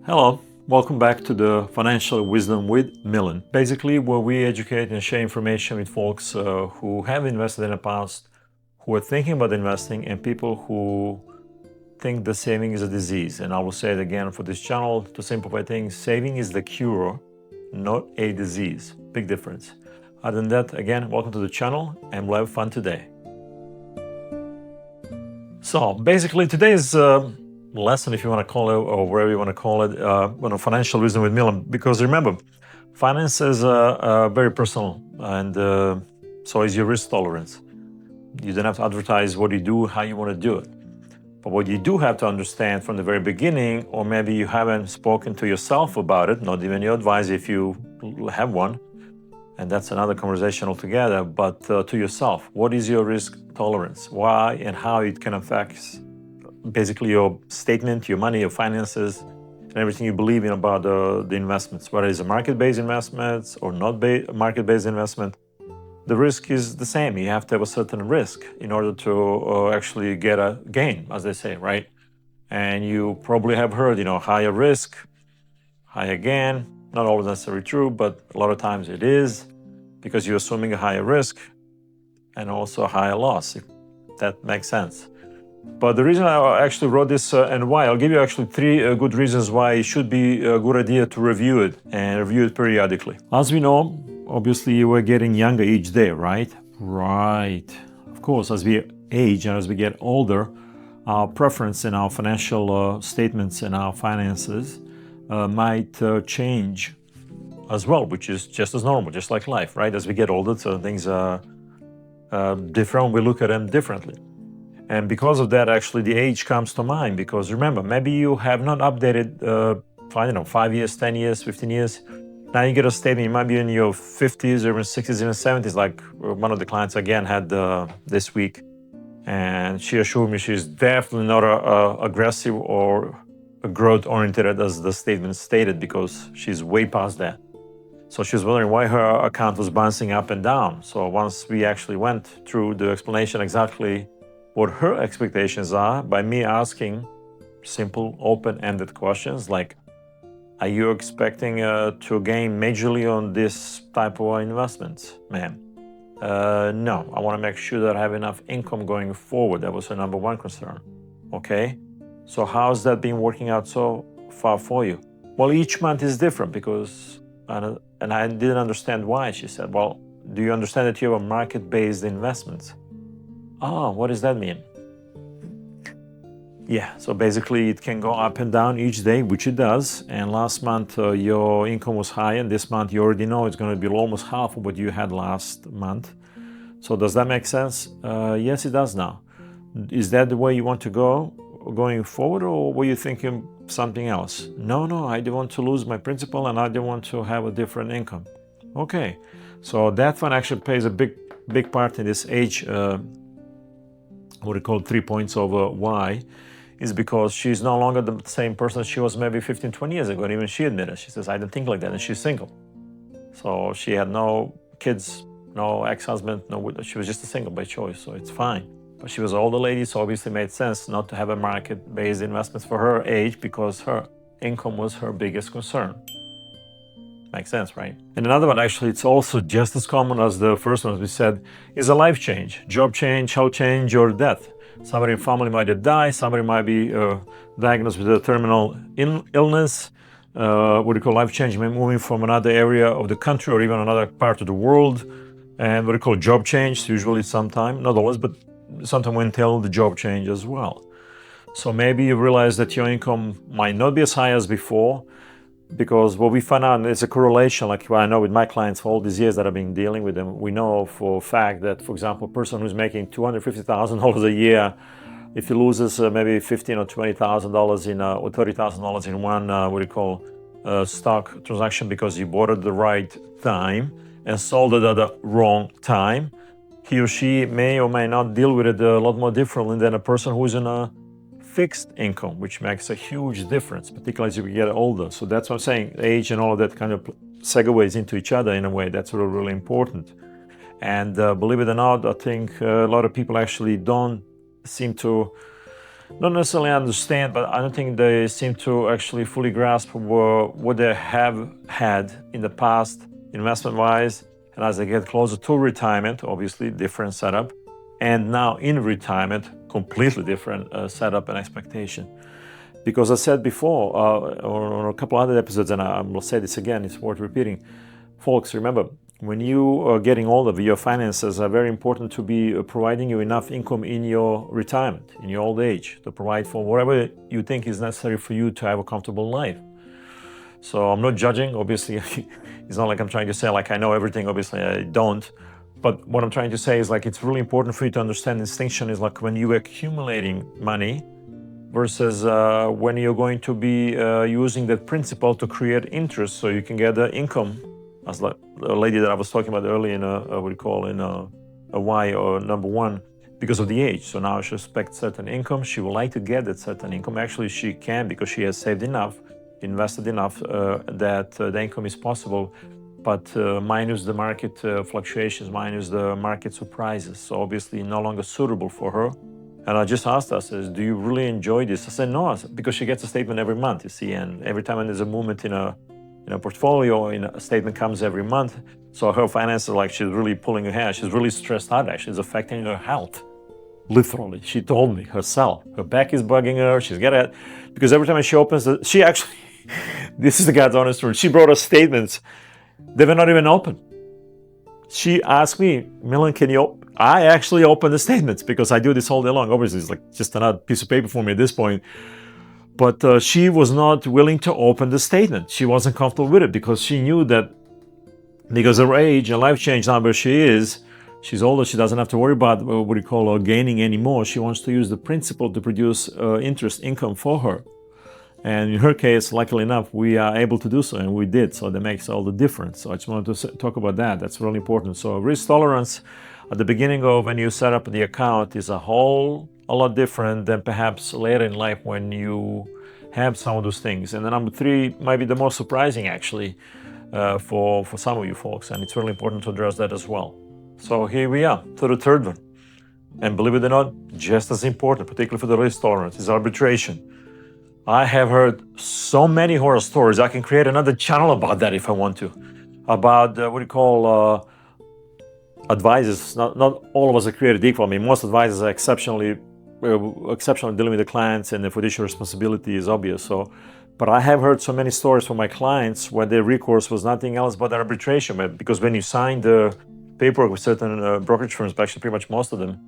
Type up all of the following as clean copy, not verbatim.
Hello, welcome back to the Financial Wisdom with Milan. Basically, where we educate and share information with folks who have invested in the past, who are thinking about investing, and people who think the saving is a disease. And I will say it again for this channel to simplify things: saving is the cure, not a disease. Big difference. Other than that, again, welcome to the channel, and we'll have fun today. So basically, today's lesson, if you want to call it, or whatever you want to call it, financial wisdom with Milan. Because remember, finance is very personal, and so is your risk tolerance. You don't have to advertise what you do, how you want to do it. But what you do have to understand from the very beginning, or maybe you haven't spoken to yourself about it, not even your advisor if you have one, and that's another conversation altogether, but to yourself, what is your risk tolerance? Why and how it can affect basically your statement, your money, your finances, and everything you believe in about the investments, whether it's a market-based investments or not market-based investment. The risk is the same. You have to have a certain risk in order to actually get a gain, as they say, right? And you probably have heard, higher risk, higher gain. Not always necessarily true, but a lot of times it is, because you're assuming a higher risk and also a higher loss, if that makes sense. But the reason I actually wrote this and why, I'll give you actually three good reasons why it should be a good idea to review it and review it periodically. As we know, obviously we're getting younger each day, right? Right. Of course, as we age and as we get older, our preference in our financial statements and our finances might change as well, which is just as normal, just like life, right? As we get older, certain things are different, we look at them differently. And because of that, actually, the age comes to mind. Because remember, maybe you have not updated, 5 years, 10 years, 15 years. Now you get a statement, you might be in your 50s, or even 60s, even 70s, like one of the clients again had this week. And she assured me she's definitely not aggressive or growth-oriented as the statement stated, because she's way past that. So she was wondering why her account was bouncing up and down. So once we actually went through the explanation exactly what her expectations are, by me asking simple, open-ended questions like, are you expecting to gain majorly on this type of investments, ma'am? No, I want to make sure that I have enough income going forward. That was her number one concern. Okay, so how's that been working out so far for you? Well, each month is different because, and I didn't understand why. She said, well, do you understand that you have a market-based investments? Oh, what does that mean? Yeah, so basically it can go up and down each day, which it does. And last month your income was high, and this month you already know it's going to be almost half of what you had last month. So does that make sense? Yes, it does now. Is that the way you want to go going forward, or were you thinking something else? No, I don't want to lose my principal, and I don't want to have a different income. Okay, so that one actually plays a big part in this age, what we call 3 points of why, is because she's no longer the same person she was maybe 15, 20 years ago. And even she admitted, she says, I didn't think like that, and she's single. So she had no kids, no ex-husband, she was just a single by choice, so it's fine. But she was an older lady, so obviously it made sense not to have a market-based investments for her age, because her income was her biggest concern. Makes sense, right? And another one, actually, it's also just as common as the first one, as we said, is a life change, job change, health change, or death. Somebody in family might die, somebody might be diagnosed with a terminal illness, what we call life change, moving from another area of the country or even another part of the world, and what we call job change, usually sometime, not always, but sometimes we entail the job change as well. So maybe you realize that your income might not be as high as before, because what we find out is a correlation, like what I know with my clients for all these years that I've been dealing with them. We know for a fact that, for example, a person who's making $250,000 a year, if he loses maybe $15,000 or $20,000 in or $30,000 in one what we call stock transaction, because he bought at the right time and sold it at the wrong time, he or she may or may not deal with it a lot more differently than a person who's in a fixed income, which makes a huge difference, particularly as you get older. So that's what I'm saying, age and all of that kind of segues into each other in a way. That's really, really important. And believe it or not, I think a lot of people actually don't seem to not necessarily understand, but I don't think they seem to actually fully grasp what they have had in the past, investment-wise, and as they get closer to retirement, obviously different setup, and now in retirement, completely different setup and expectation. Because I said before, or a couple other episodes, and I will say this again, it's worth repeating. Folks, remember, when you are getting older, your finances are very important to be providing you enough income in your retirement, in your old age, to provide for whatever you think is necessary for you to have a comfortable life. So I'm not judging, obviously. It's not like I'm trying to say like I know everything, obviously I don't. But what I'm trying to say is like it's really important for you to understand distinction is like when you're accumulating money versus when you're going to be using that principle to create interest so you can get the income, as like the lady that I was talking about earlier in what we call in a Y or number one, because of the age. So now she expects certain income. She would like to get that certain income. Actually, she can because she has saved enough, invested enough that the income is possible, but minus the market fluctuations, minus the market surprises. So obviously no longer suitable for her. And I just asked her, I says, do you really enjoy this? I said, no, I said, because she gets a statement every month, you see, and every time there's a movement in a portfolio, a statement comes every month. So her finances, like she's really pulling her hair. She's really stressed out, actually. It's affecting her health. Literally, she told me herself. Her back is bugging her. She's got it. Because every time she opens it, she actually, this is the God's honest truth, she brought us statements. They were not even open. She asked me, Milan, can you I actually open the statements because I do this all day long. Obviously, it's like just another piece of paper for me at this point. But she was not willing to open the statement. She wasn't comfortable with it because she knew that because of her age and life change now where she is, she's older, she doesn't have to worry about what you call gaining anymore. She wants to use the principle to produce interest income for her. And in her case, luckily enough, we are able to do so, and we did. So that makes all the difference. So I just wanted to talk about that. That's really important. So risk tolerance at the beginning of when you set up the account is a lot different than perhaps later in life when you have some of those things. And then number three might be the most surprising actually for some of you folks. And it's really important to address that as well. So here we are to the third one. And believe it or not, just as important, particularly for the risk tolerance, is arbitration. I have heard so many horror stories. I can create another channel about that if I want to. About what you call advisors. Not all of us are created equal. I mean, most advisors are exceptionally dealing with the clients, and the fiduciary responsibility is obvious. So, but I have heard so many stories from my clients where their recourse was nothing else but arbitration. Because when you sign the paperwork with certain brokerage firms, actually pretty much most of them,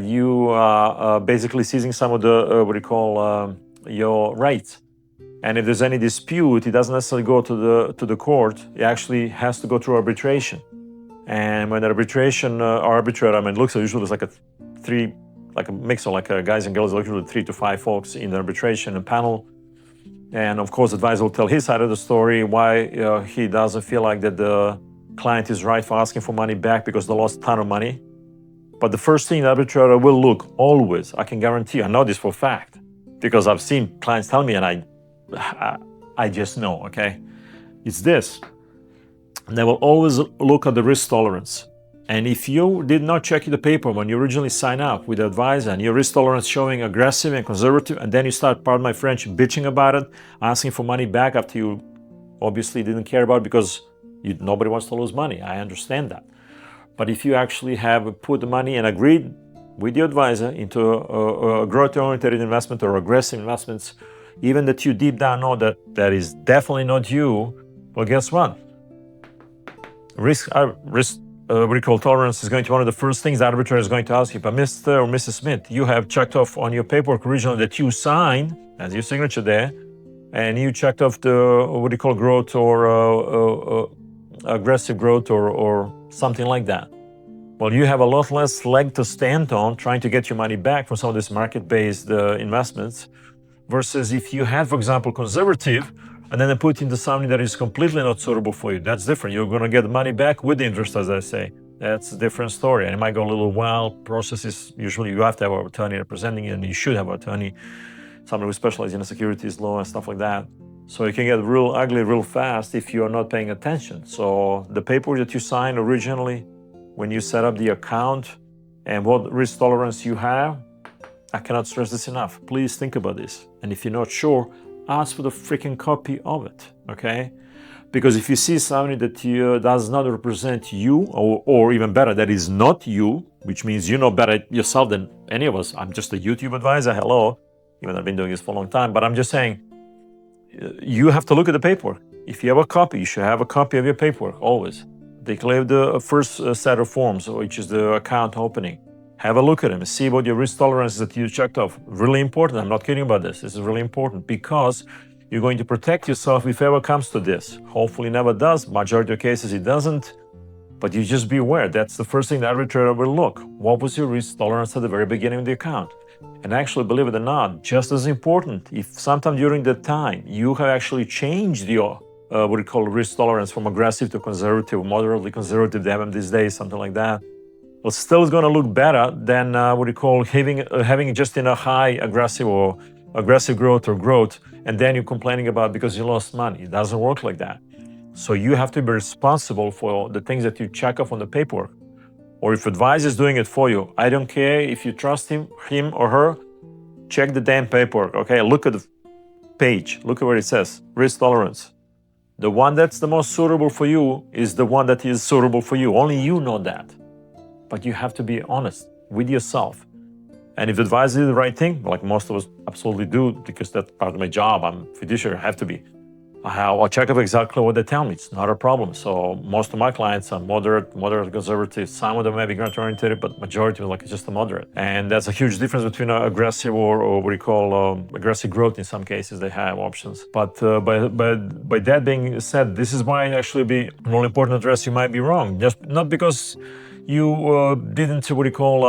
you are basically seizing some of the what you call your rights. And if there's any dispute, it doesn't necessarily go to the court. It actually has to go through arbitration. And when the arbitration arbitrator, I mean, it looks usually it's like a mix of like guys and girls, usually 3 to 5 folks in the arbitration panel. And of course, the advisor will tell his side of the story, why he doesn't feel like that the client is right for asking for money back because they lost a ton of money. But the first thing the arbitrator will look always, I can guarantee, I know this for a fact, because I've seen clients tell me and I just know, okay? It's this. They will always look at the risk tolerance. And if you did not check the paper when you originally sign up with the advisor and your risk tolerance showing aggressive and conservative, and then you start, pardon my French, bitching about it, asking for money back after you obviously didn't care about it because nobody wants to lose money. I understand that. But if you actually have put the money and agreed with your advisor into a growth-oriented investment or aggressive investments, even that you deep down know that that is definitely not you, well, guess what? Risk recall tolerance is going to be one of the first things the arbitrator is going to ask you. But Mr. or Mrs. Smith, you have checked off on your paperwork originally that you signed, as your signature there, and you checked off the, what do you call, growth or aggressive growth or something like that. Well, you have a lot less leg to stand on trying to get your money back from some of these market-based investments versus if you had, for example, conservative, and then they put into something that is completely not suitable for you. That's different. You're going to get the money back with interest, as I say. That's a different story. And it might go a little while. Processes, usually you have to have an attorney representing you, and you should have an attorney, somebody who specializes in the securities law and stuff like that. So it can get real ugly real fast if you're not paying attention. So the paperwork that you signed originally when you set up the account and what risk tolerance you have, I cannot stress this enough. Please think about this. And if you're not sure, ask for the freaking copy of it, okay? Because if you see something that does not represent you, or even better, that is not you, which means you know better yourself than any of us. I'm just a YouTube advisor, hello, even though I've been doing this for a long time, but I'm just saying, you have to look at the paperwork. If you have a copy, you should have a copy of your paperwork, always. Declare the first set of forms, which is the account opening. Have a look at them, see what your risk tolerances that you checked off. Really important, I'm not kidding about this. This is really important because you're going to protect yourself if ever comes to this. Hopefully never does, majority of cases it doesn't, but you just be aware. That's the first thing the arbitrator will look. What was your risk tolerance at the very beginning of the account? And actually, believe it or not, just as important, if sometime during that time you have actually changed your what we call risk tolerance from aggressive to conservative, moderately conservative, they have them these days, something like that, well, still is going to look better than what we call having just in a high aggressive or aggressive growth or growth, and then you're complaining about because you lost money. It doesn't work like that. So you have to be responsible for the things that you check off on the paperwork. Or if advisor is doing it for you, I don't care if you trust him or her, check the damn paperwork, okay? Look at the page, look at where it says, risk tolerance. The one that's the most suitable for you is the one that is suitable for you. Only you know that. But you have to be honest with yourself. And if the advisor did the right thing, like most of us absolutely do, because that's part of my job, I'm fiduciary, I have to be. I'll check up exactly what they tell me. It's not a problem. So most of my clients are moderate conservative. Some of them may be grant-oriented, but majority are like just a moderate. And that's a huge difference between aggressive or what we call aggressive growth. In some cases, they have options. But by that being said, this is why actually be an all important address. You might be wrong, just not because you didn't, what do you call,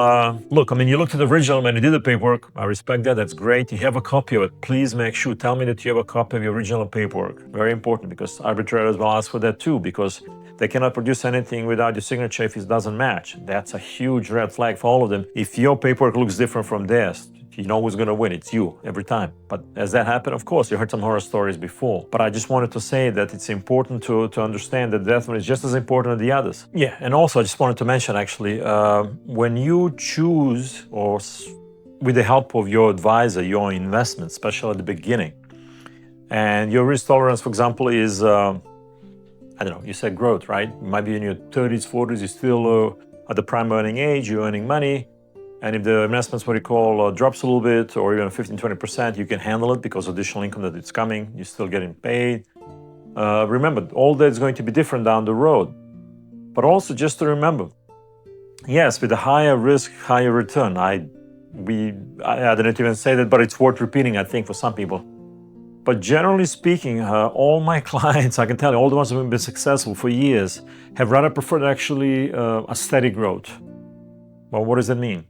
look, I mean, you looked at the original when you did the paperwork. I respect that, that's great. You have a copy of it. Please make sure, tell me that you have a copy of your original paperwork. Very important, because arbitrators will ask for that too, because they cannot produce anything without your signature if it doesn't match. That's a huge red flag for all of them. If your paperwork looks different from theirs, you know who's going to win. It's you every time. But as that happened, of course, you heard some horror stories before. But I just wanted to say that it's important to understand that that one is just as important as the others. Yeah, and also I just wanted to mention actually, when you choose or with the help of your advisor, your investment, especially at the beginning, and your risk tolerance, for example, is, I don't know, you said growth, right? You might be in your 30s, 40s, you're still at the prime earning age, you're earning money. And if the investments, what you call, drops a little bit, or even 15, 20%, you can handle it because additional income that it's coming, you're still getting paid. Remember, all that is going to be different down the road. But also just to remember, yes, with a higher risk, higher return. I didn't even say that, but it's worth repeating, I think, for some people. But generally speaking, all my clients, I can tell you, all the ones who have been successful for years, have rather preferred actually a steady growth. Well, what does that mean?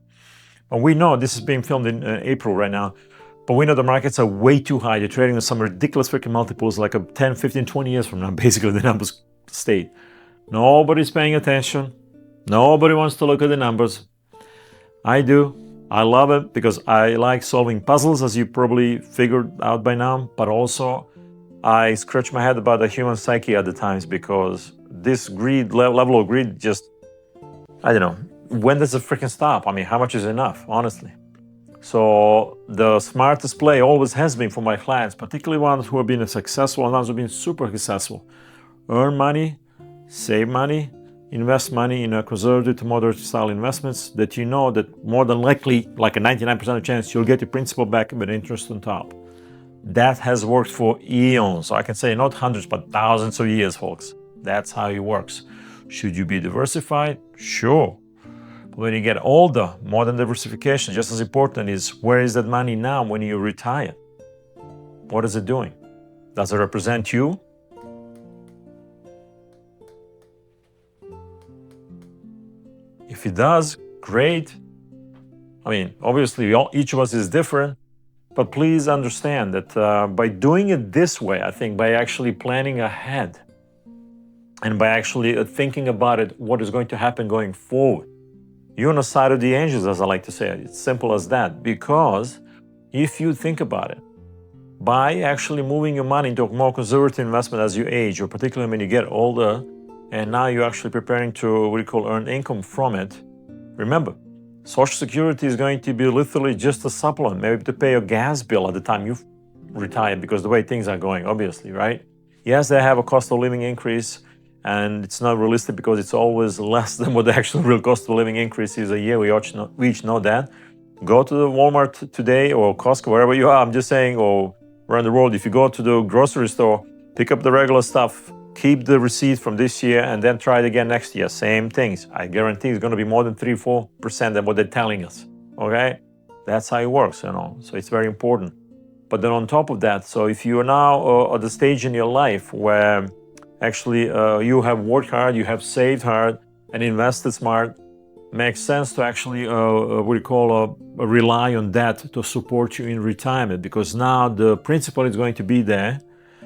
Well, we know this is being filmed in April right now, but we know the markets are way too high. They're trading at some ridiculous freaking multiples, like 10, 15, 20 years from now, basically the numbers state. Nobody's paying attention. Nobody wants to look at the numbers. I do. I love it because I like solving puzzles, as you probably figured out by now, but also I scratch my head about the human psyche at the times, because this greed, level of greed, just, I don't know. When does it freaking stop? I mean, how much is enough, honestly? So the smartest play always has been for my clients, particularly ones who have been successful and ones who have been super successful. Earn money, save money, invest money in a conservative to moderate style investments that you know that more than likely, like a 99% chance, you'll get your principal back with interest on top. That has worked for eons. So I can say not hundreds, but thousands of years, folks. That's how it works. Should you be diversified? Sure. When you get older, more than diversification, just as important is, where is that money now when you retire? What is it doing? Does it represent you? If it does, great. I mean, obviously, each of us is different, but please understand that by doing it this way, I think by actually planning ahead and by actually thinking about it, what is going to happen going forward, you're on the side of the angels, as I like to say. It's simple as that. Because if you think about it, by actually moving your money into a more conservative investment as you age, or particularly when you get older, and now you're actually preparing to, what we call, earn income from it, remember, Social Security is going to be literally just a supplement, maybe to pay your gas bill at the time you retire, because the way things are going, obviously, right? Yes, they have a cost of living increase, and it's not realistic because it's always less than what the actual real cost of living increase is a year. We each know that. Go to the Walmart today or Costco, wherever you are, I'm just saying, or around the world, if you go to the grocery store, pick up the regular stuff, keep the receipt from this year, and then try it again next year. Same things. I guarantee it's going to be more than 3-4% than what they're telling us. Okay? That's how it works, you know. So it's very important. But then on top of that, so if you are now at the stage in your life where actually you have worked hard, you have saved hard, and invested smart, makes sense to actually what we call rely on that to support you in retirement, because now the principal is going to be there.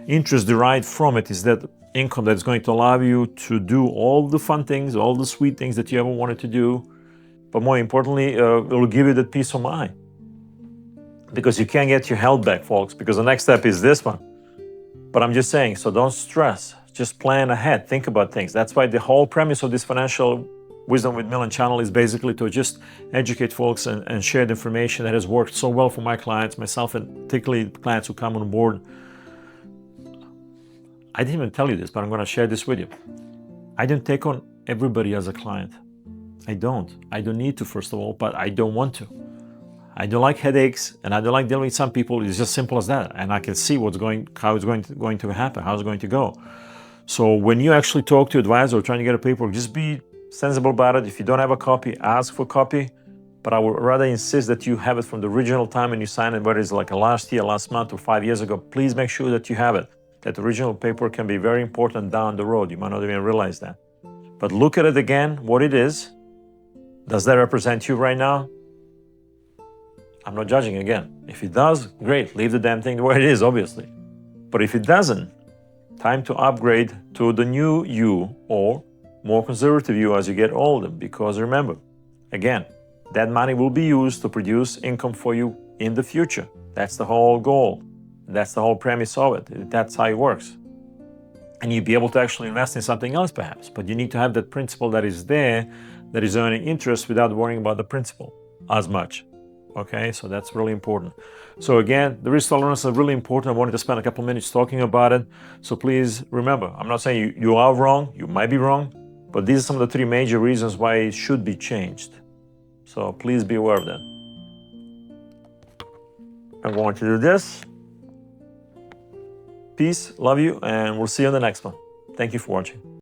Interest derived from it is that income that's going to allow you to do all the fun things, all the sweet things that you ever wanted to do. But more importantly, it will give you that peace of mind, because you can't get your health back, folks, because the next step is this one. But I'm just saying, so don't stress, just plan ahead, think about things. That's why the whole premise of this Financial Wisdom with Milan channel is basically to just educate folks and share the information that has worked so well for my clients, myself, and particularly clients who come on board. I didn't even tell you this, but I'm going to share this with you. I don't take on everybody as a client. I don't need to, first of all, but I don't want to. I don't like headaches, and I don't like dealing with some people. It's just simple as that. And I can see how it's going to happen, how it's going to go. So when you actually talk to your advisor or trying to get a paperwork, just be sensible about it. If you don't have a copy, ask for a copy. But I would rather insist that you have it from the original time when you signed it, whether it's like last year, last month, or 5 years ago. Please make sure that you have it. That original paperwork can be very important down the road. You might not even realize that. But look at it again, what it is. Does that represent you right now? I'm not judging again. If it does, great, leave the damn thing the way it is, obviously. But if it doesn't, time to upgrade to the new you or more conservative you as you get older. Because remember, again, that money will be used to produce income for you in the future. That's the whole goal. That's the whole premise of it. That's how it works. And you'll be able to actually invest in something else perhaps, but you need to have that principal that is there, that is earning interest without worrying about the principal as much. Okay, so that's really important. So again, the risk tolerance is really important. I wanted to spend a couple minutes talking about it. So please remember, I'm not saying you are wrong, you might be wrong, but these are some of the 3 major reasons why it should be changed. So please be aware of that. I'm going to do this. Peace, love you, and we'll see you on the next one. Thank you for watching.